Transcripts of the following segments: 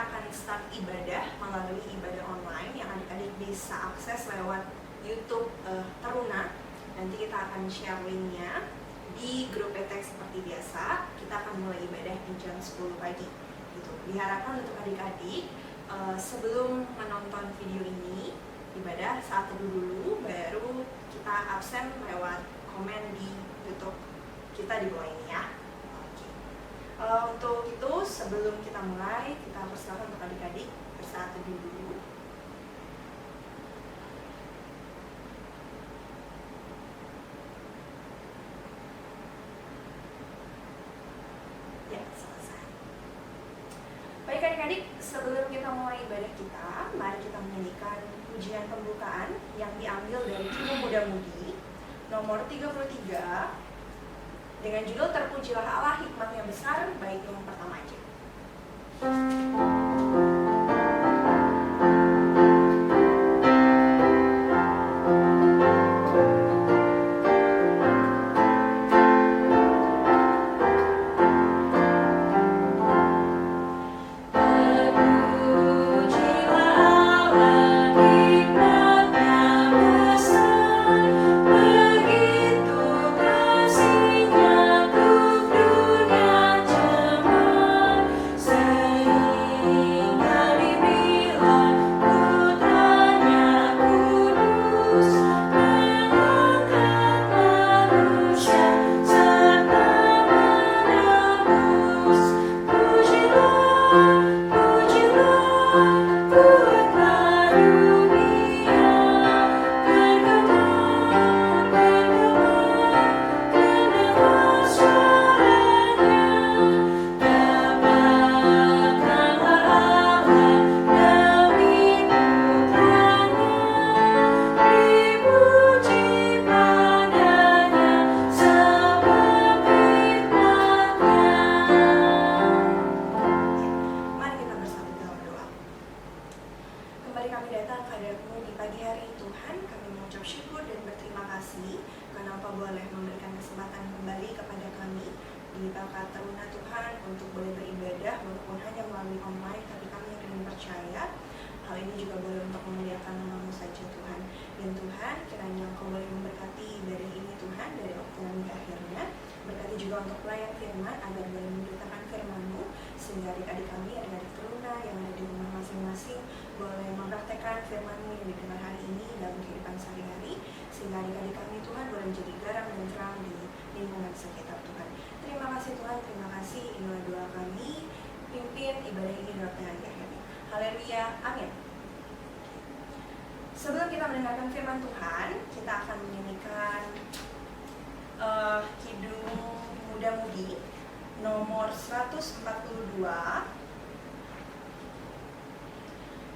akan start ibadah melalui ibadah online yang adik-adik bisa akses lewat YouTube Teruna. Nanti kita akan share linknya di grup ETEK seperti biasa. Kita akan mulai ibadah di jam 10 pagi. Gitu. Diharapkan untuk adik-adik sebelum menonton video ini, ibadah saat teduh dulu, baru kita absen lewat komen di YouTube kita di bawah ini ya. Untuk itu sebelum kita mulai, kita persilakan untuk adik-adik bersaat teduh dulu. Ya, selesai. Baik adik-adik, sebelum kita mulai ibadah kita, mari kita menyanyikan pujian pembukaan yang diambil dari Kidung Muda Mudi nomor 33 dengan judul Terpujilah Allah Hikmatnya Besar, bait yang pertama aja. Sebelum kita mendengarkan firman Tuhan, kita akan menyanyikan Kidung Muda Mudi nomor 142,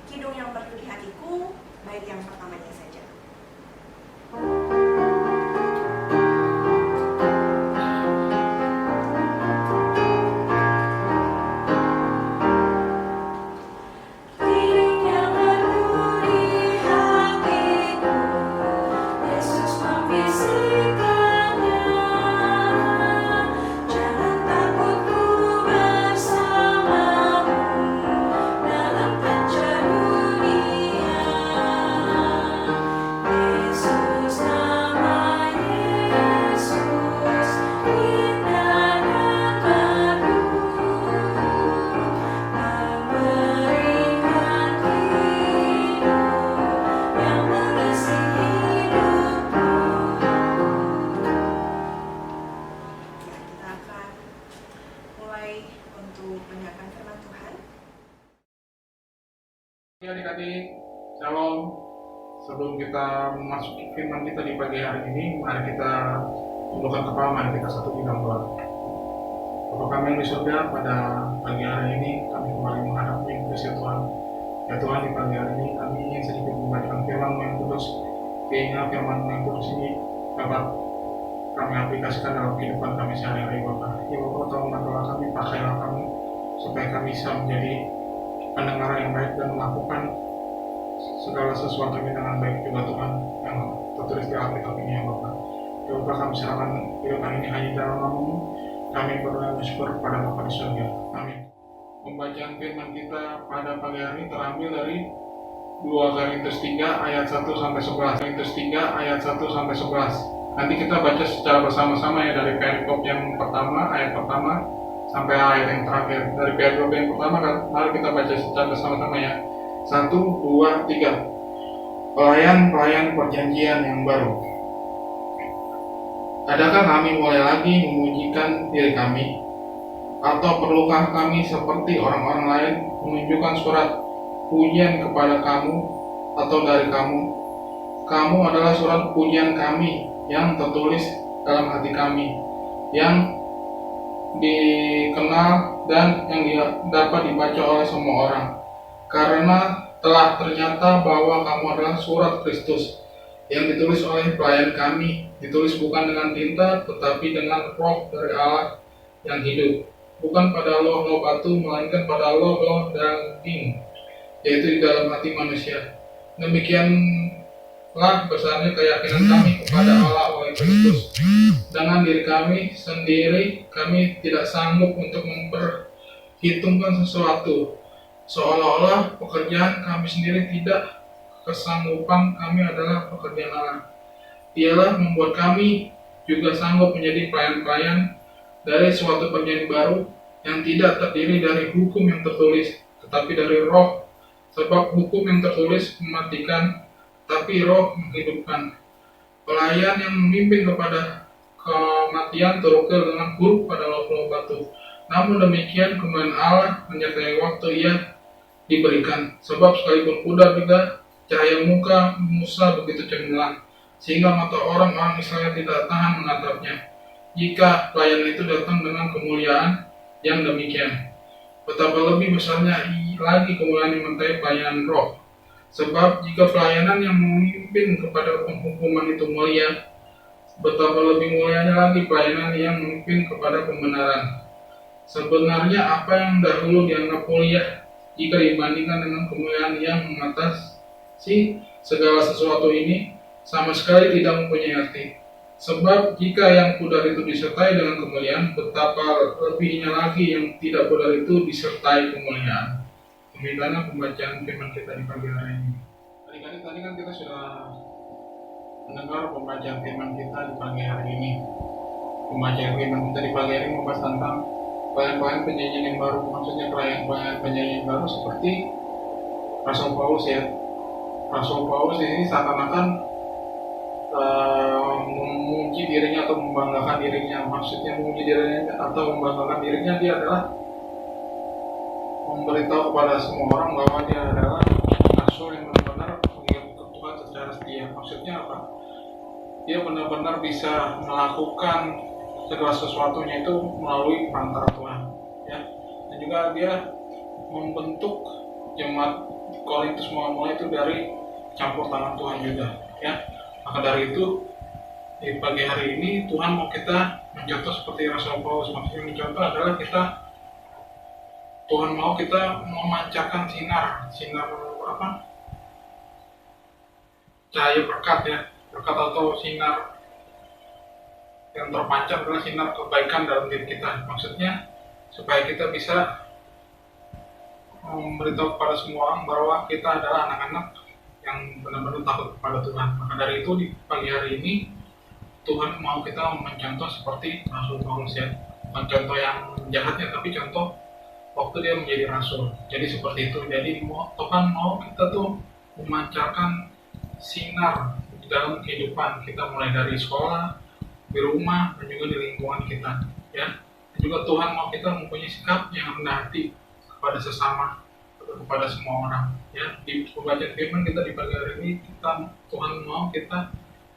Kidung yang merdu di hatiku, bait yang pertamanya saja. Adik-adik, shalom. Sebelum kita memasuki firman kita di pagi hari ini, mari kita tundukkan kepala, mari kita satu dalam doa. Bapa kami di surga, pada pagi hari ini kami kembali menghadapi Kristus Tuhan. Ya Tuhan, di pagi hari ini kami ingin sedikit membacakan firman-Mu yang kudus. Keinginan firman-Mu yang kudus ini dapat kami aplikasikan dalam kehidupan kami sehari-hari, Bapak. Ya Bapak, tolong doa kami, pakailah kami supaya kami bisa menjadi pendengar yang baik dan melakukan segala sesuatu dengan baik juga Tuhan, yang tertulis di Alkitab ini ya Bapak. Ya Bapak, kami serahkan kehidupan ini hanya dalam nama-Mu. Kami berdoa bersyukur kepada Bapa di surga. Amin. Pembacaan firman kita pada pagi hari terambil dari 2 Korintus 3 ayat 1 sampai 11. Korintus 3 ayat 1 sampai 11. Nanti kita baca secara bersama-sama ya, dari perikop yang pertama, ayat pertama sampai ayat yang terakhir. Dari perikop yang pertama mari kita baca secara bersama-sama ya. 1, 2, 3. Pelayan-pelayan perjanjian yang baru. Adakah kami mulai lagi memujikan diri kami? Atau perlukah kami seperti orang-orang lain menunjukkan surat pujian kepada kamu atau dari kamu? Kamu adalah surat pujian kami yang tertulis dalam hati kami, yang dikenal dan yang dapat dibaca oleh semua orang. Karena telah ternyata bahwa kamu adalah surat Kristus yang ditulis oleh pelayan kami, ditulis bukan dengan tinta tetapi dengan roh dari Allah yang hidup, bukan pada loh-loh batu, melainkan pada loh-loh daging, yaitu di dalam hati manusia. Demikianlah besarnya keyakinan kami kepada Allah oleh Kristus. Dengan diri kami sendiri, kami tidak sanggup untuk memperhitungkan sesuatu, seolah-olah pekerjaan kami sendiri tidak. Kesanggupan kami adalah pekerjaan Allah. Dialah membuat kami juga sanggup menjadi pelayan-pelayan dari suatu perjanjian baru yang tidak terdiri dari hukum yang tertulis, tetapi dari roh. Sebab hukum yang tertulis mematikan, tapi roh menghidupkan. Pelayan yang memimpin kepada kematian terukir dengan huruf pada loh-loh batu. Namun demikian kemudian Allah menyertai waktu ia diberikan. Sebab sekalipun pudar juga cahaya muka Musa begitu cemerlang, sehingga mata orang-orang Israel tidak tahan menatapnya. Jika pelayan itu datang dengan kemuliaan yang demikian, betapa lebih besarnya lagi kemuliaan yang menyertai pelayanan roh. Sebab jika pelayanan yang memimpin kepada penghukuman itu mulia, betapa lebih mulianya lagi pelayanan yang memimpin kepada pembenaran. Sebenarnya apa yang dahulu dianggap mulia, jika dibandingkan dengan kemuliaan yang mengatasi segala sesuatu ini, sama sekali tidak mempunyai arti. Sebab jika yang pudar itu disertai dengan kemuliaan, betapa lebihnya lagi yang tidak pudar itu disertai kemuliaan. Demikianlah pembacaan firman kita di pagi hari ini. Adik-adik, tadi kan kita sudah mendengar pembacaan firman kita di pagi hari ini. Pembacaan firman kita di pagi hari ini membahas tentang pelayan-pelayan penyanyian yang baru. Maksudnya pelayan-pelayan penyanyian yang baru seperti Rasul Paulus ya. Rasul Paulus ini seakan-akan memuji dirinya atau membanggakan dirinya. Maksudnya memuji dirinya atau membanggakan dirinya, dia adalah memberitahu kepada semua orang bahwa dia adalah rasul yang benar-benar mengikuti Tuhan secara setia. Maksudnya apa? Dia benar-benar bisa melakukan segala sesuatunya itu melalui perantara Tuhan ya. Dan juga dia membentuk jemaat Korintus mula-mula itu dari campur tangan Tuhan juga ya. Maka dari itu di pagi hari ini Tuhan mau kita mencontoh seperti Rasul Paulus. Maksudnya mencontoh adalah Tuhan mau kita memancarkan sinar apa? Cahaya berkat ya, berkat atau sinar yang terpancar adalah sinar kebaikan dalam diri kita. Maksudnya supaya kita bisa memberitahu kepada semua orang bahwa kita adalah anak-anak yang benar-benar takut kepada Tuhan. Maka dari itu di pagi hari ini Tuhan mau kita mencontoh seperti Rasul Paulus ya. Bukan contoh yang jahatnya, tapi contoh waktu dia menjadi rasul. Jadi seperti itu. Jadi Tuhan mau kita tuh memancarkan sinar di dalam kehidupan kita, mulai dari sekolah, di rumah, dan juga di lingkungan kita ya. Dan juga Tuhan mau kita mempunyai sikap yang rendah hati kepada sesama, kepada semua orang ya. Di pembacaan firman kita di pagi hari ini Tuhan mau kita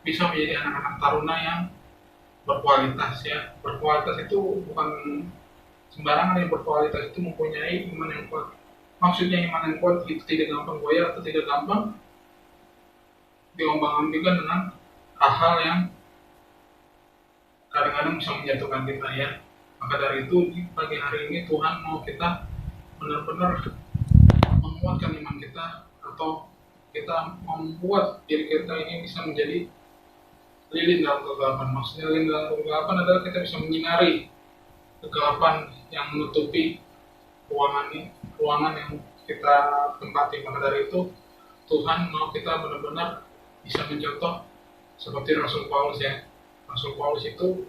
bisa menjadi anak-anak taruna yang berkualitas ya. Berkualitas itu bukan sembarangan, yang berkualitas itu mempunyai iman yang kuat. Maksudnya iman yang kuat itu tidak gampang goyah atau tidak gampang diombang-ambingkan dengan hal-hal yang kadang-kadang bisa menjatuhkan kita ya. Maka dari itu di pagi hari ini Tuhan mau kita benar-benar menguatkan iman kita, atau kita membuat diri kita ini bisa menjadi lilin dalam kegelapan. Maksudnya lilin dalam kegelapan adalah kita bisa menyinari kegelapan yang menutupi ruangan yang kita tempati. Maka dari itu Tuhan mau kita benar-benar bisa mencontoh seperti Rasul Paulus ya. Rasul Paulus itu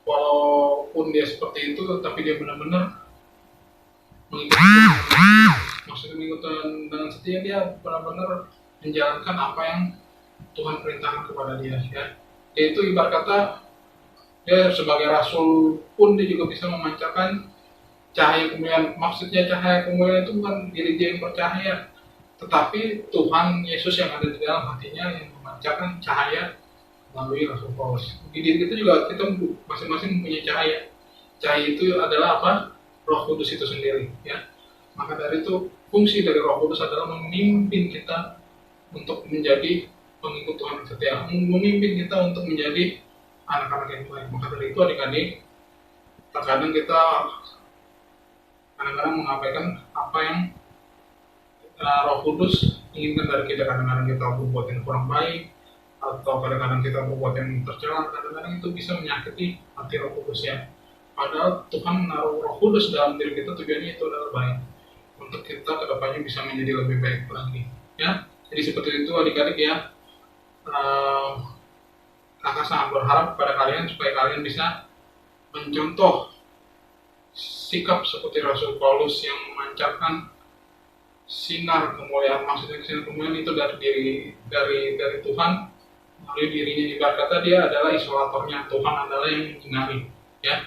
walaupun dia seperti itu, tapi dia benar-benar mengikuti dengan setia. Dia benar-benar menjalankan apa yang Tuhan perintahkan kepada dia ya. Dia itu ibarat kata dia sebagai rasul pun dia juga bisa memancarkan cahaya kemuliaan. Maksudnya cahaya kemuliaan itu bukan diri dia yang bercahaya, tetapi Tuhan Yesus yang ada di dalam hatinya yang memancarkan cahaya melalui Rasul Paulus. Di diri kita juga kita masing-masing mempunyai cahaya. Cahaya itu adalah apa? Roh Kudus itu sendiri ya. Maka dari itu fungsi dari Roh Kudus adalah memimpin kita untuk menjadi pengikut Tuhan yang setia, memimpin kita untuk menjadi anak-anak yang baik. Maka dari itu adik-adik, terkadang kita kadang-kadang mengabaikan apa yang Roh Kudus inginkan dari kita. Kadang-kadang kita berbuat yang kurang baik, atau kadang-kadang kita berbuat yang tercela. Kadang-kadang itu bisa menyakiti hati Roh Kudus ya. Padahal Tuhan menaruh Roh Kudus dalam diri kita, tujuannya itu adalah baik, untuk kita kedepannya bisa menjadi lebih baik lagi ya. Jadi seperti itu adik-adik ya. Kakak sangat berharap kepada kalian supaya kalian bisa mencontoh sikap seperti Rasul Paulus yang memancarkan sinar kemuliaan. Maksudnya sinar kemuliaan itu dari Tuhan melalui dirinya. Ibarat kata dia adalah isolatornya, Tuhan adalah yang menyinari ya.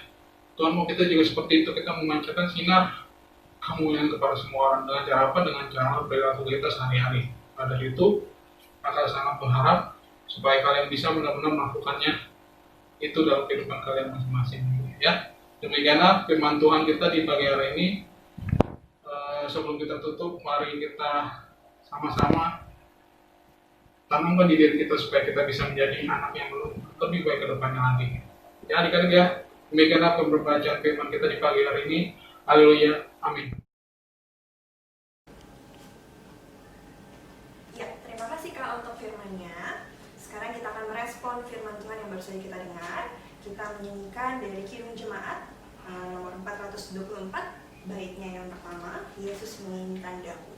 Tuhan mau kita juga seperti itu, kita memancarkan sinar kemuliaan kepada semua orang. Dengan cara apa? Dengan cara perilaku kita sehari-hari. Pada itu kakak sangat berharap supaya kalian bisa benar-benar melakukannya itu dalam kehidupan kalian masing-masing ya. Demikianlah firman Tuhan kita di pagi hari ini. Sebelum kita tutup, mari kita sama-sama tanamkan di diri kita supaya kita bisa menjadi anak yang lebih baik ke depannya lagi ya adik-adik ya. Demikianlah pembacaan firman kita di pagi hari ini. Haleluya, amin. Terima kasih Kak untuk firman-Nya. Sekarang kita akan merespon firman Tuhan yang baru saja kita dengar. Kita menyanyikan dari Kidung Jemaat nomor 424, baitnya yang pertama, Yesus menginginkan daun.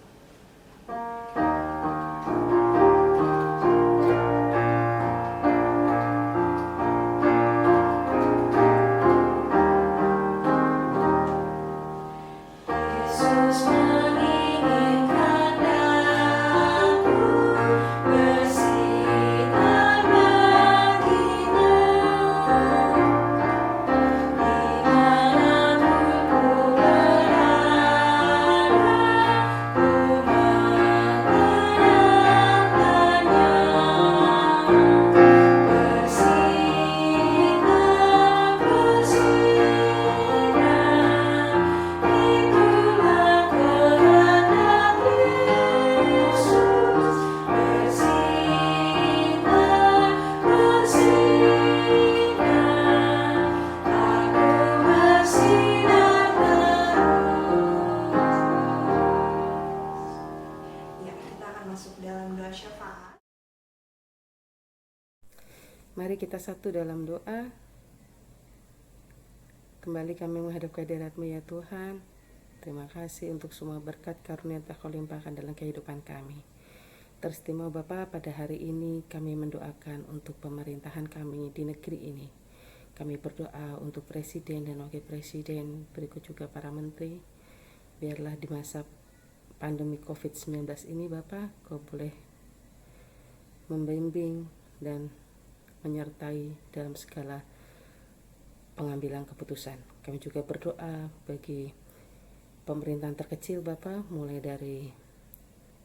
Mari kita satu dalam doa. Kembali kami menghadap kehadirat-Mu ya Tuhan. Terima kasih untuk semua berkat karunia yang Kau limpahkan dalam kehidupan kami. Teristimewa Bapa, pada hari ini kami mendoakan untuk pemerintahan kami di negeri ini. Kami berdoa untuk Presiden dan Wakil Presiden, berikut juga para menteri. Biarlah di masa pandemi COVID-19 ini Bapa, Kau boleh membimbing dan menyertai dalam segala pengambilan keputusan. Kami juga berdoa bagi pemerintahan terkecil Bapa, mulai dari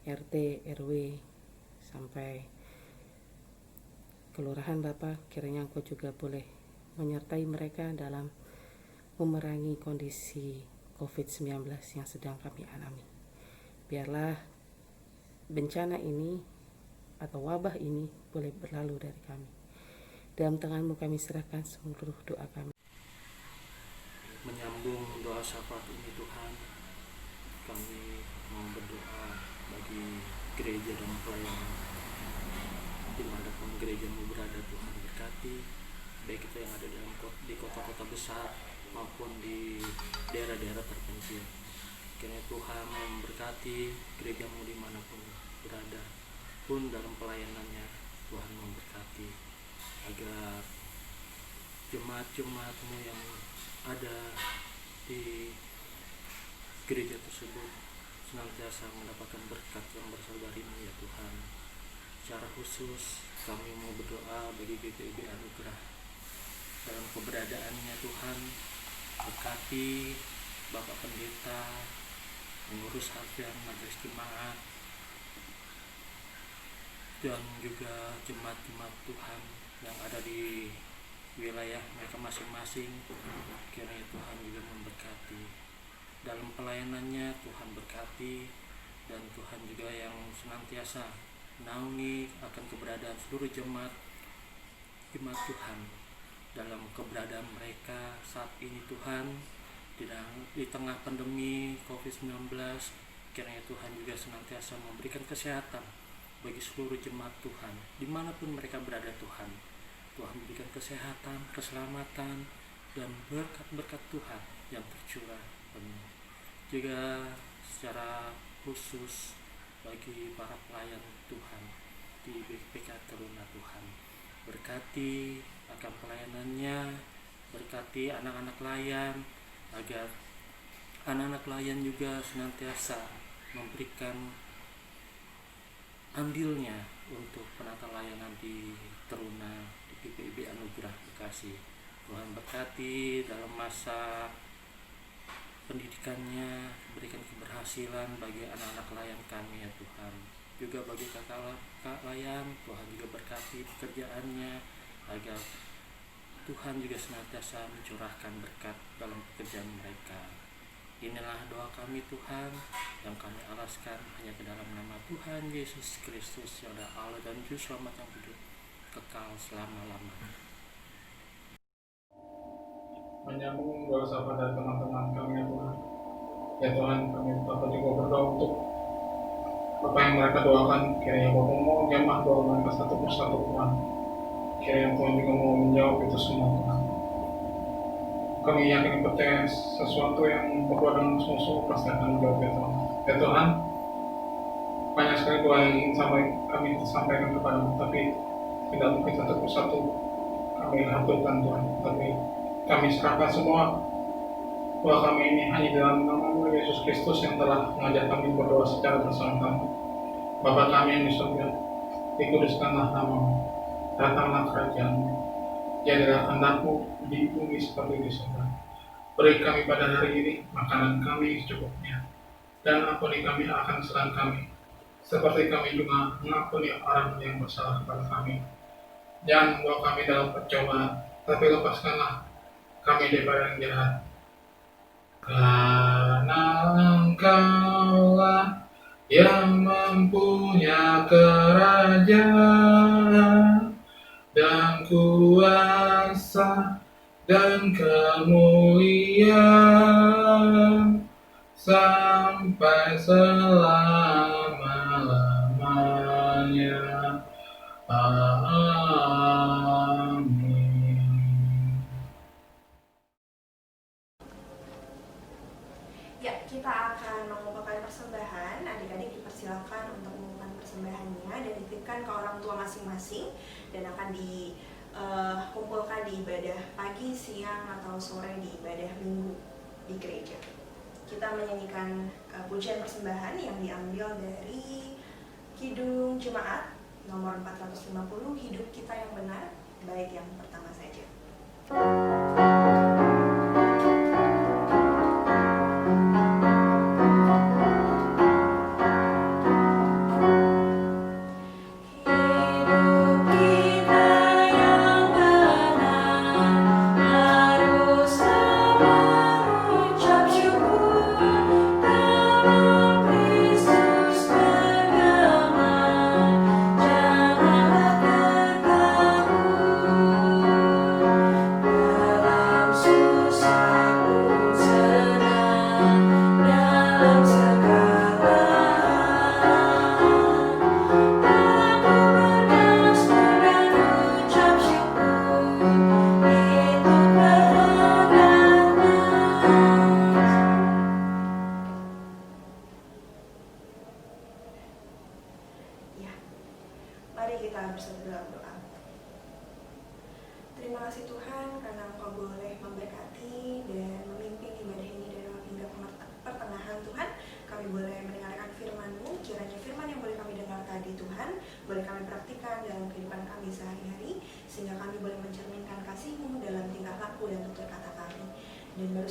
RT, RW sampai kelurahan Bapa, kiranya Engkau juga boleh menyertai mereka dalam memerangi kondisi COVID-19 yang sedang kami alami. Biarlah bencana ini atau wabah ini boleh berlalu dari kami. Dalam tangan-Mu kami serahkan seluruh doa kami. Menyambung doa syafaat ini Tuhan, kami mau berdoa bagi gereja dan pelayanan dimanapun gereja-Mu berada. Tuhan berkati, baik itu yang ada di kota-kota besar maupun di daerah-daerah terpencil. Kiranya Tuhan memberkati gerejamu dimanapun berada, pun dalam pelayanannya Tuhan memberkati, agar jemaat-jemaatmu yang ada di gereja tersebut senantiasa mendapatkan berkat yang berasal darimu ya Tuhan. Secara khusus kami mau berdoa bagi GPIB Anugerah dalam keberadaannya Tuhan. Berkati Bapak Pendeta, mengurus harian majelis jemaat, dan juga jemaat-jemaat Tuhan yang ada di wilayah mereka masing-masing. Kiranya Tuhan juga memberkati dalam pelayanannya. Tuhan berkati, dan Tuhan juga yang senantiasa menaungi akan keberadaan seluruh jemaat Tuhan dalam keberadaan mereka saat ini Tuhan, di tengah pandemi COVID-19. Kiranya Tuhan juga senantiasa memberikan kesehatan bagi seluruh jemaat Tuhan dimanapun mereka berada Tuhan. Tuhan berikan kesehatan, keselamatan, dan berkat-berkat Tuhan yang tercurah penuh. Juga secara khusus bagi para pelayan Tuhan di BPK Teruna Tuhan, berkati akan pelayanannya, berkati anak-anak layan, agar anak-anak layan juga senantiasa memberikan andilnya untuk penata layanan di Teruna, di GPIB Anugerah Bekasi. Tuhan berkati dalam masa pendidikannya, berikan keberhasilan bagi anak-anak layan kami ya Tuhan. Juga bagi kakak layan, Tuhan juga berkati pekerjaannya, agar Tuhan juga senantiasa mencurahkan berkat dalam pekerjaan mereka. Inilah doa kami Tuhan, yang kami alaskan hanya ke dalam nama Tuhan Yesus Kristus yang adalah Allah dan Juru Selamat yang hidup kekal selama-lamanya. Menyambung doa pada teman-teman kami ya Tuhan. Ya Tuhan, kami dapat juga berdoa untuk apa yang mereka doakan. Kiranya Bapak mau jamah doa mereka satu persatu Tuhan. Kiranya Tuhan juga mau menjawab itu semua Tuhan. Kami yakin percaya sesuatu yang berdoa dengan sungguh-sungguh pasti akan menjawab ya Tuhan. Ya Tuhan, banyak sekali doa yang ingin kami sampaikan kepadamu, tapi tidak mungkin satu persatu kami haturkan Tuhan. Tapi kami serahkan semua doa kami ini hanya dalam nama Yesus Kristus yang telah mengajak kami berdoa secara bersama-sama. Bapa kami yang di surga, dikuduskanlah namamu, datanglah kerajaan-Mu, jadilah kehendak-Mu di bumi seperti di surga. Beri kami pada hari ini makanan kami secukupnya, dan ampuni kami akan kesalahan kami, seperti kami juga mengampuni orang yang bersalah kepada kami. Jangan membawa kami dalam percobaan, tapi lepaskanlah kami daripada yang jahat. Karena Engkaulah yang mempunyai kerajaan dan kuasa dan kemuliaan sampai selama-lamanya. Amin. Ya, kita akan mengumpulkan persembahan. Adik-adik dipersilakan untuk mengumpulkan persembahannya dan dititipkan ke orang tua masing-masing, dan akan dikumpulkan di ibadah pagi, siang, atau sore di ibadah minggu di gereja. Kita menyanyikan pujian persembahan yang diambil dari Kidung Jemaat nomor 450, Hidup Kita Yang Benar, bait yang pertama saja.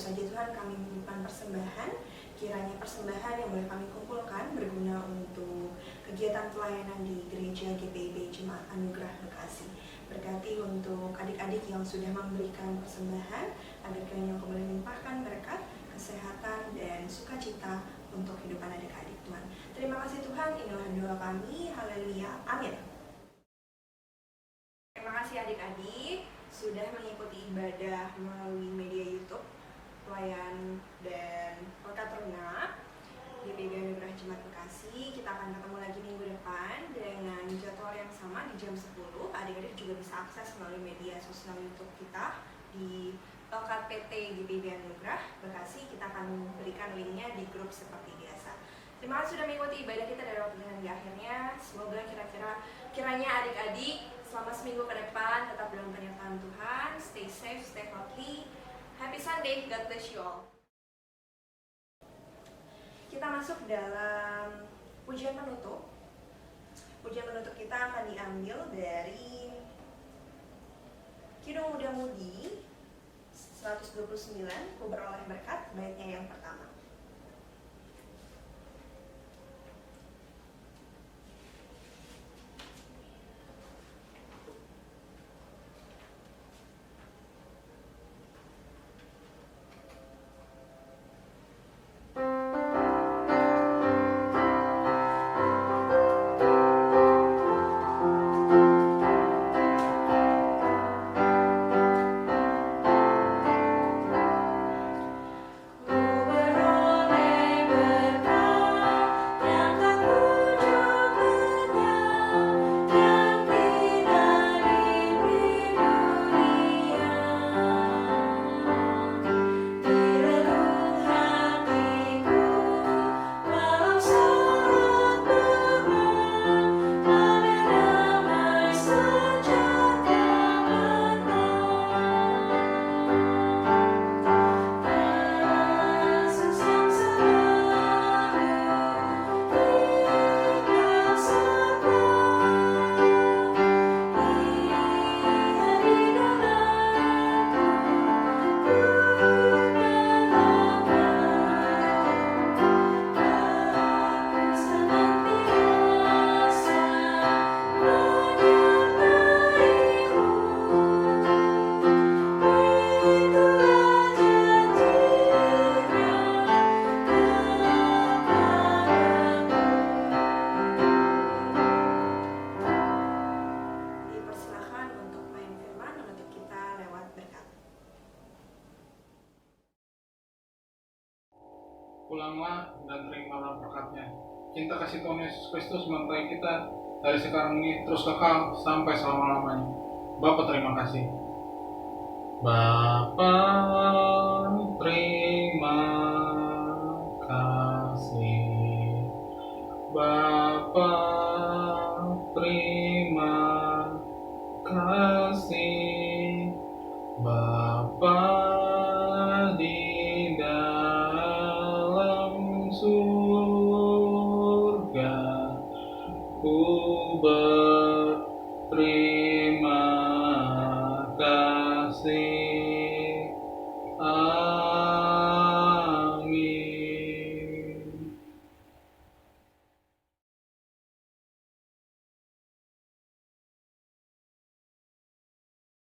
saja Tuhan kami menyimpan persembahan, kiranya persembahan yang boleh kami kumpulkan berguna untuk kegiatan pelayanan di Gereja GPIB Jemaat Anugerah Bekasi. Berkati untuk adik-adik yang sudah memberikan persembahan, agar kiranya Engkau boleh limpahkan berkat, kesehatan, dan sukacita untuk kehidupan adik-adik Tuhan. Terima kasih Tuhan, inilah doa kami, haleluya, amin. Terima kasih adik-adik sudah mengikuti ibadah melalui media YouTube pelayan dan Pekan Teruna GPIB Anugerah Jemaat Bekasi. Kita akan ketemu lagi minggu depan dengan jadwal yang sama di jam 10. Adik-adik juga bisa akses melalui media sosial YouTube kita di LKPT GPIB Anugerah Bekasi. Kita akan berikan linknya di grup seperti biasa. Terima kasih sudah mengikuti ibadah kita dari waktu hingga akhirnya. Semoga kiranya adik-adik selama seminggu ke depan tetap dalam penyertaan Tuhan. Stay safe, stay healthy. Happy Sunday, God bless you all. Kita masuk dalam pujian penutup. Pujian penutup kita akan diambil dari Kidung Muda Mudi 129, Ku Beroleh Berkat, baitnya yang pertama. Pulanglah dan terimalah berkatnya. Cinta kasih Tuhan Yesus Kristus menyertai kita dari sekarang ini terus kekal sampai selama-lamanya. Bapa terima kasih. Bapa terima kasih. Bapa terima kasih. Bapa di surga, ku berterima kasih.